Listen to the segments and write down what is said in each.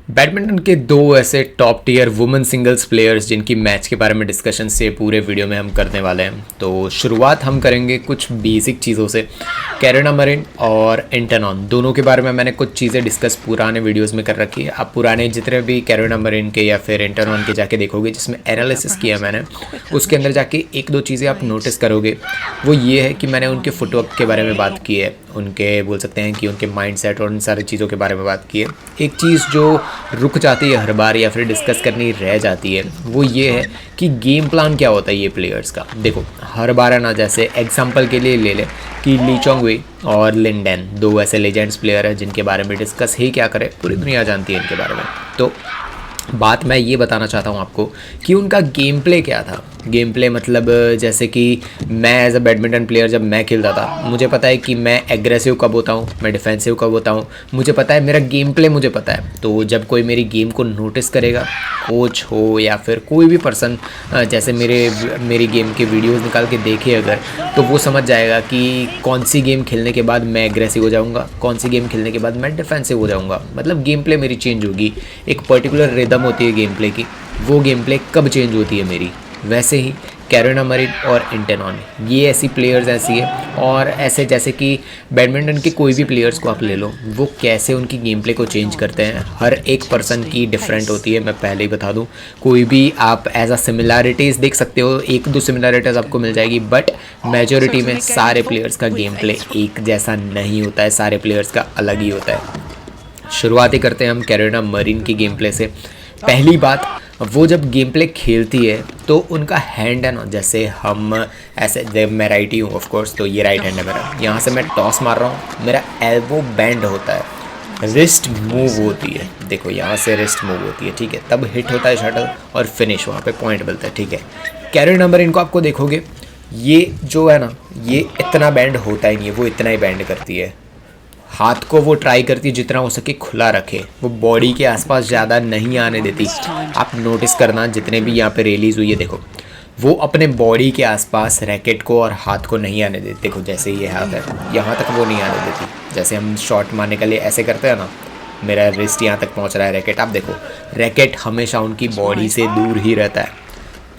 Badminton के दो ऐसे top tier women singles players जिनकी मैच के बारे में डिस्कशन से पूरे वीडियो में हम करने वाले हैं। तो शुरुआत हम करेंगे कुछ बेसिक चीज़ों से। कैरोलिना मरिन और इंटरनॉन दोनों के बारे में मैंने कुछ चीज़ें डिस्कस पुराने वीडियोस में कर रखी है। आप पुराने जितने भी कैरोलिना मरिन के या फिर इंटरनॉन के जाके देखोगे जिसमें एनालिसिस किया मैंने, उसके अंदर जाके एक दो चीज़ें आप नोटिस करोगे। वो ये है कि मैंने उनके फुटवर्क के बारे में बात की है, उनके बोल सकते हैं कि उनके माइंडसेट और उन सारी चीज़ों के बारे में बात की है। एक चीज़ जो रुक जाती है हर बार या फिर डिस्कस करनी रह जाती है वो ये है कि गेम प्लान क्या होता है ये प्लेयर्स का। देखो हर बार है ना, जैसे एग्जांपल के लिए ले ले कि ली चोंग वे और लिन डैन दो ऐसे लेजेंड्स प्लेयर हैं जिनके बारे में डिस्कस ही क्या करें, पूरी दुनिया जानती है इनके बारे में। तो बात मैं ये बताना चाहता हूँ आपको कि उनका गेम प्ले क्या था। गेम प्ले मतलब जैसे कि मैं एज अ बैडमिंटन प्लेयर जब मैं खेलता था मुझे पता है कि मैं एग्रेसिव कब होता हूँ, मैं डिफेंसिव कब होता हूँ, मुझे पता है मेरा गेम प्ले मुझे पता है। तो जब कोई मेरी गेम को नोटिस करेगा, कोच हो या फिर कोई भी पर्सन, जैसे मेरी गेम के वीडियोस निकाल के देखे अगर, तो वो समझ जाएगा कि कौन सी गेम खेलने के बाद मैं एग्रेसिव हो जाऊँगा, कौन सी गेम खेलने के बाद मैं डिफेंसिव हो जाऊँगा। मतलब गेम प्ले मेरी चेंज होगी। एक पर्टिकुलर रिदम होती है गेम प्ले की, वो गेम प्ले कब चेंज होती है मेरी। वैसे ही कैरोलिना मरिन और इंटरनॉन ये ऐसी प्लेयर्स ऐसी है। और ऐसे जैसे कि बैडमिंटन के कोई भी प्लेयर्स को आप ले लो, वो कैसे उनकी गेम प्ले को चेंज करते हैं, हर एक पर्सन की डिफरेंट होती है। मैं पहले ही बता दूं, कोई भी आप एज अ सिमिलैरिटीज़ देख सकते हो, एक दो सिमिलैरिटीज़ आपको मिल जाएगी, बट मेजोरिटी में सारे प्लेयर्स का गेम प्ले एक जैसा नहीं होता है, सारे प्लेयर्स का अलग ही होता है। शुरुआत ही करते हैं हम कैरोलिना मरिन की गेम प्ले से। पहली बात, वो जब गेम प्ले खेलती है तो उनका हैंड है ना, जैसे हम ऐसे, जब मैं राइटी हूँ ऑफ कोर्स, तो ये राइट हैंड है मेरा, यहाँ से मैं टॉस मार रहा हूँ, मेरा एल्बो बैंड होता है, रिस्ट मूव होती है, देखो यहाँ से रिस्ट मूव होती है, ठीक है, तब हिट होता है शटल और फिनिश, वहाँ पे पॉइंट मिलता है, ठीक है। कैरोलिना मरिन को आपको देखोगे ये जो है ना, ये इतना बैंड होता ही नहीं है, वो इतना ही बैंड करती है। हाथ को वो ट्राई करती है जितना हो सके खुला रखे, वो बॉडी के आसपास ज़्यादा नहीं आने देती। आप नोटिस करना जितने भी यहाँ पे रिलीज़ हुई है, देखो वो अपने बॉडी के आसपास रैकेट को और हाथ को नहीं आने देती। देखो जैसे ये हाथ है, यहाँ तक वो नहीं आने देती। जैसे हम शॉट मारने के लिए ऐसे करते हैं ना, मेरा रिस्ट यहाँ तक पहुँच रहा है रैकेट, आप देखो रैकेट हमेशा उनकी बॉडी से दूर ही रहता है।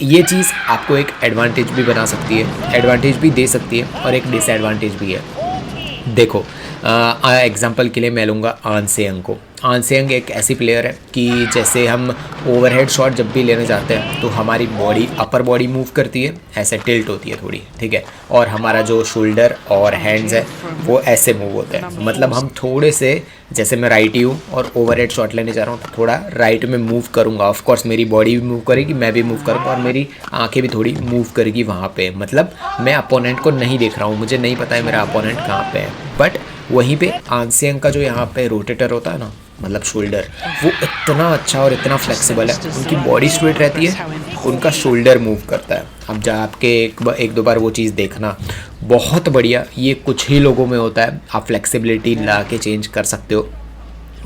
ये चीज़ आपको एक एडवांटेज भी बना सकती है, एडवांटेज भी दे सकती है और एक डिसएडवांटेज भी है। देखो एग्जांपल के लिए मैं लूँगा आन सेयंग को। आन सेयंग एक ऐसी प्लेयर है कि जैसे हम ओवरहेड शॉट जब भी लेने जाते हैं तो हमारी बॉडी, अपर बॉडी मूव करती है, ऐसे टिल्ट होती है थोड़ी, ठीक है, और हमारा जो शोल्डर और हैंड्स है वो ऐसे मूव होते हैं। मतलब हम थोड़े से, जैसे मैं राइटी हूँ और ओवरहेड शॉट लेने जा रहा हूँ तो थोड़ा राइट में मूव करूँगा, ऑफ कोर्स मेरी बॉडी भी मूव करेगी, मैं भी मूव करूँगा और मेरी आंखें भी थोड़ी मूव करेगी वहाँ पे। मतलब मैं अपोनेंट को नहीं देख रहा हूँ, मुझे नहीं पता है मेरा अपोनेंट कहाँ पे है। बट वहीं पे आन सेयंग का जो यहाँ पे रोटेटर होता है ना, मतलब शोल्डर, वो इतना अच्छा और इतना फ्लेक्सिबल है, उनकी बॉडी स्ट्रेट रहती है, उनका शोल्डर मूव करता है। अब जा आपके एक दो बार वो चीज़ देखना, बहुत बढ़िया, ये कुछ ही लोगों में होता है, आप फ्लेक्सिबिलिटी ला के चेंज कर सकते हो।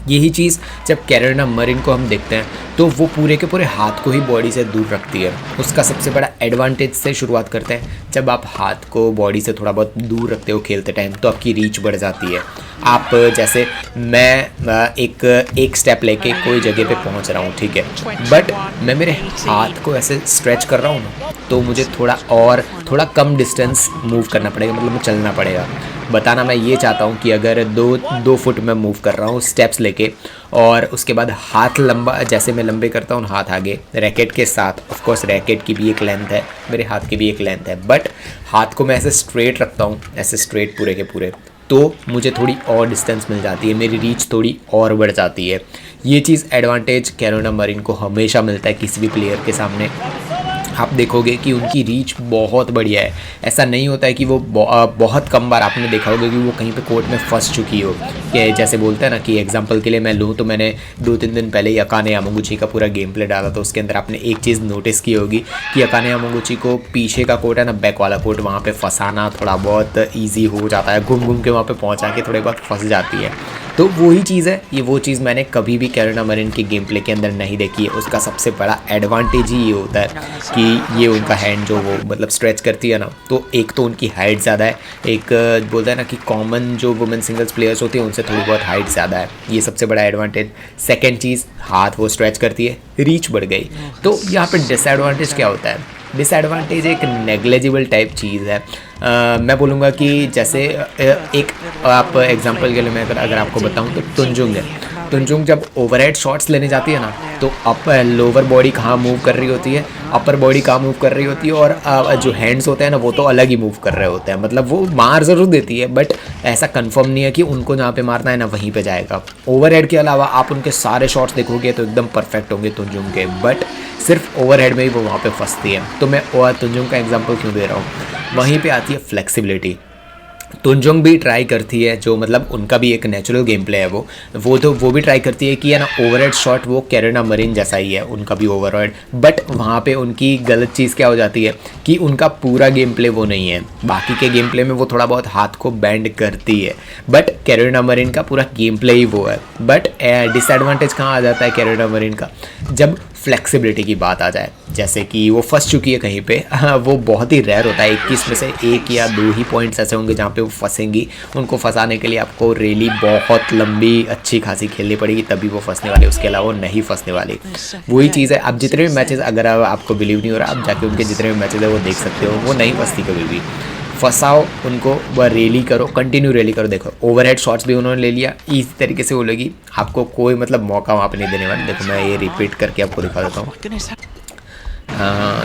यही चीज़ जब कैरोलिना मरिन को हम देखते हैं तो वो पूरे के पूरे हाथ को ही बॉडी से दूर रखती है। उसका सबसे बड़ा एडवांटेज से शुरुआत करते हैं। जब आप हाथ को बॉडी से थोड़ा बहुत दूर रखते हो खेलते टाइम तो आपकी रीच बढ़ जाती है। आप जैसे मैं एक स्टेप लेके कोई जगह पे पहुंच रहा हूँ, ठीक है, बट मैं मेरे हाथ को ऐसे स्ट्रेच कर रहा हूँ ना, तो मुझे थोड़ा कम डिस्टेंस मूव करना पड़ेगा, मतलब मुझे चलना पड़ेगा। बताना मैं ये चाहता हूँ कि अगर दो फुट में मूव कर रहा हूँ स्टेप्स लेके, और उसके बाद हाथ लंबा, जैसे मैं लंबे करता हूँ हाथ आगे रैकेट के साथ, ऑफ कोर्स रैकेट की भी एक लेंथ है, मेरे हाथ की भी एक लेंथ है, बट हाथ को मैं ऐसे स्ट्रेट रखता हूँ, ऐसे स्ट्रेट पूरे के पूरे, तो मुझे थोड़ी और डिस्टेंस मिल जाती है, मेरी रीच थोड़ी और बढ़ जाती है। ये चीज़ एडवांटेज कैरोलिना मरिन को हमेशा मिलता है किसी भी प्लेयर के सामने। आप देखोगे कि उनकी रीच बहुत बढ़िया है। ऐसा नहीं होता है कि वो बहुत कम बार आपने देखा होगा कि वो कहीं पे कोर्ट में फंस चुकी हो। कि जैसे बोलते हैं ना कि एग्जांपल के लिए मैं लूँ तो मैंने 2-3 दिन पहले ही अकाने यामागुची का पूरा गेम प्ले डाला, तो उसके अंदर आपने एक चीज़ नोटिस की होगी कि अकाने यामागुची को पीछे का कोर्ट है ना, बैक वाला कोर्ट, वहाँ पर फंसाना थोड़ा बहुत ईजी हो जाता है, घूम घूम के वहाँ पर पहुँचा के थोड़े बहुत फंस जाती है। तो वही चीज़ है, ये वो चीज़ मैंने कभी भी कैरोलिना मरिन के गेम प्ले के अंदर नहीं देखी है। उसका सबसे बड़ा एडवांटेज ही ये होता है कि ये उनका हैंड जो वो मतलब स्ट्रेच करती है ना, तो एक तो उनकी हाइट ज़्यादा है, एक बोलता है ना कि कॉमन जो वुमेन सिंगल्स प्लेयर्स होती हैं उनसे थोड़ी बहुत हाइट ज़्यादा है, ये सबसे बड़ा एडवांटेज। सेकेंड चीज़, हाथ वो स्ट्रेच करती है, रीच बढ़ गई। तो यहाँ पर डिसएडवांटेज क्या होता है? डिसएडवांटेज एक नेग्लेजिबल टाइप चीज़ है। मैं बोलूँगा कि जैसे एक आप एग्जांपल के लिए मैं अगर आपको बताऊँ तो तुंजुंग है। तुंजुंग जब ओवरहेड शॉट्स लेने जाती है ना, तो लोअर बॉडी कहाँ मूव कर रही होती है, अपर बॉडी कहाँ मूव कर रही होती है, और जो हैंड्स होते हैं ना वो तो अलग ही मूव कर रहे होते हैं। मतलब वो मार ज़रूर देती है बट ऐसा कंफर्म नहीं है कि उनको जहाँ पे मारना है ना वहीं पे जाएगा। ओवरहेड के अलावा आप उनके सारे शॉट्स देखोगे तो एकदम परफेक्ट होंगे तुंजुंग के, बट सिर्फ ओवरहेड में ही वो वहाँ पे फंसती है। तो मैं तुंजुंग का एग्जांपल क्यों दे रहा हूँ? वहीं पे आती है फ्लेक्सिबिलिटी। तुंजुंग भी ट्राई करती है, जो मतलब उनका भी एक नेचुरल गेम प्ले है वो भी ट्राई करती है कि है ना ओवरहेड शॉट वो कैरोलिना मरिन जैसा ही है, उनका भी ओवरहेड। बट वहाँ पे उनकी गलत चीज़ क्या हो जाती है कि उनका पूरा गेम प्ले वो नहीं है। बाकी के गेम प्ले में वो थोड़ा बहुत हाथ को बैंड करती है, बट कैरोलिना मरिन का पूरा गेम प्ले ही वो है। बट डिसएडवांटेज कहाँ आ जाता है कैरोलिना मरिन का? जब फ्लेक्सिबिलिटी की बात आ जाए, जैसे कि वो फंस चुकी है कहीं पे वो बहुत ही रेयर होता है, 21 में से 1 या 2 ही पॉइंट्स ऐसे होंगे जहाँ पे वो फंसेंगी। उनको फंसाने के लिए आपको रेली बहुत लंबी अच्छी खासी खेलनी पड़ेगी, तभी वो फंसने वाली, उसके अलावा वो नहीं फंसने वाली। वही चीज़ है, आप जितने भी मैचेस, अगर आपको बिलीव नहीं हो रहा, आप जाके उनके जितने भी मैचेस है वो देख सकते हो, वो नहीं फंसती कभी भी। फंसाओ उनको, वह रेली करो, कंटिन्यू रेली करो। देखो ओवरहेड शॉट्स भी उन्होंने ले लिया, इसी तरीके से वो लेगी, आपको कोई मतलब मौका वहाँ पे नहीं देने वाले। देखो मैं ये रिपीट करके आपको दिखा देता हूँ।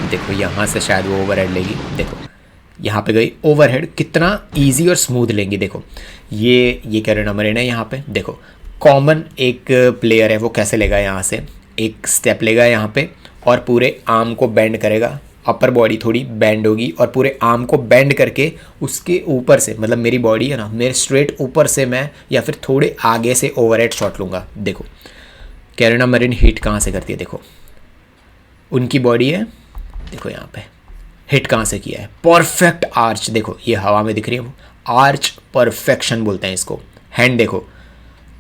देखो यहाँ से शायद वो ओवरहेड लेगी, देखो यहाँ पे गई ओवरहेड, कितना इजी और स्मूथ लेंगी। देखो ये कैरोलिना मरिन है, यहाँ पे देखो कॉमन एक प्लेयर है, वो कैसे लेगा, यहाँ से एक स्टेप लेगा यहाँ पे और पूरे आर्म को बेंड करेगा, अपर बॉडी थोड़ी बेंड होगी और पूरे आर्म को बेंड करके उसके ऊपर से, मतलब मेरी बॉडी है ना, मेरे स्ट्रेट ऊपर से मैं या फिर थोड़े आगे से ओवरहेड शॉट लूँगा। देखो कैरोलिना मरिन हिट कहाँ से करती है, देखो उनकी बॉडी है, देखो यहाँ पे हिट कहाँ से किया है, परफेक्ट आर्च। देखो ये हवा में दिख रही है वो आर्च, परफेक्शन बोलते हैं इसको। हैंड देखो,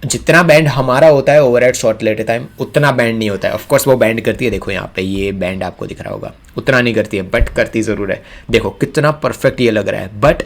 जितना बैंड हमारा होता है ओवरहेड शॉट लेते टाइम उतना बैंड नहीं होता है। ऑफकोर्स वो बैंड करती है, देखो यहाँ पे ये बैंड आपको दिख रहा होगा, उतना नहीं करती है बट करती ज़रूर है। देखो कितना परफेक्ट ये लग रहा है, बट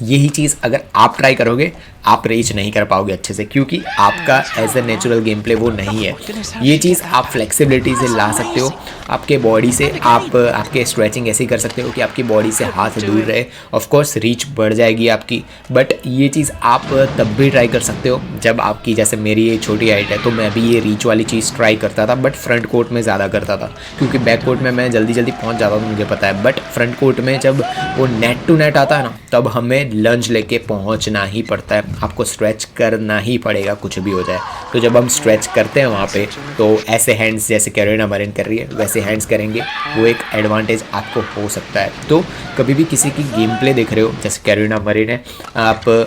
यही चीज़ अगर आप ट्राई करोगे आप रीच नहीं कर पाओगे अच्छे से, क्योंकि आपका as a natural game play वो नहीं है। ये चीज़ आप फ्लेक्सिबिलिटी से ला सकते हो, आपके बॉडी से आप आपके स्ट्रेचिंग ऐसे ही कर सकते हो कि आपकी बॉडी से हाथ दूर रहे। ऑफ कोर्स रीच बढ़ जाएगी आपकी, बट ये चीज़ आप तब भी ट्राई कर सकते हो जब आपकी, जैसे मेरी ये छोटी हाइट है तो मैं भी ये रीच वाली चीज़ ट्राई करता था, बट फ्रंट कोर्ट में ज़्यादा करता था, क्योंकि बैक कोर्ट में मैं जल्दी जल्दी पहुँच जाता था, मुझे पता है। बट फ्रंट कोर्ट में जब वो नेट टू नेट आता है ना, तब हमें लंज लेके पहुँचना ही पड़ता है, आपको स्ट्रेच करना ही पड़ेगा कुछ भी हो जाए। तो जब हम स्ट्रेच करते हैं वहाँ पे, तो ऐसे हैंड्स जैसे कैरोलिना मरिन कर रही है वैसे हैंड्स करेंगे, वो एक एडवांटेज आपको हो सकता है। तो कभी भी किसी की गेम प्ले देख रहे हो, जैसे कैरोलिना मरिन है, आप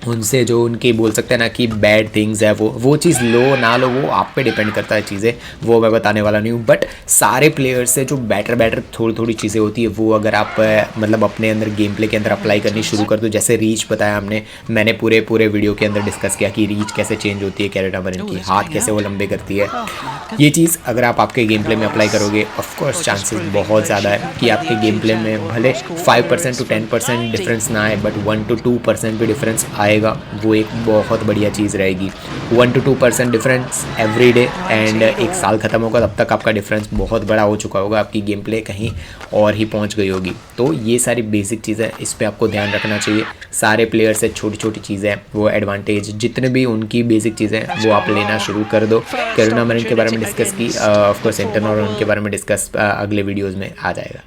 उनसे जो उनकी बोल सकते हैं ना कि बैड थिंग्स है, वो चीज़ लो ना लो वो आप पे डिपेंड करता है चीज़ें, वो मैं बताने वाला नहीं हूँ। बट सारे प्लेयर्स से जो बेटर थोड़ी थोड़ी चीज़ें होती है, वो अगर आप मतलब अपने अंदर गेम प्ले के अंदर अप्लाई करनी शुरू कर दो, जैसे रीच बताया मैंने पूरे वीडियो के अंदर डिस्कस किया कि रीच कैसे चेंज होती है कैरोलिना मरिन की, हाथ कैसे वो लंबे करती है। ये चीज़ अगर आप आपके गेम प्ले में अप्लाई करोगे, ऑफकोर्स चांसेस बहुत ज़्यादा है कि आपके गेम प्ले में भले 5% to 10% डिफरेंस ना आए, बट 1 to 2% भी डिफरेंस आएगा, वो एक बहुत बढ़िया चीज़ रहेगी। 1 to 2% difference every day, and एक साल ख़त्म होगा तब तक आपका डिफरेंस बहुत बड़ा हो चुका होगा, आपकी गेम प्ले कहीं और ही पहुंच गई होगी। तो ये सारी बेसिक चीज़ें, इस पे आपको ध्यान रखना चाहिए। सारे प्लेयर से छोटी छोटी चीज़ें, वो एडवांटेज जितने भी उनकी बेसिक चीज़ें वो आप लेना शुरू कर दो। कैरोलिना मरिन के बारे में डिस्कस की, ऑफकोर्स इंटरनल और उनके बारे में डिस्कस अगले वीडियोज़ में आ जाएगा।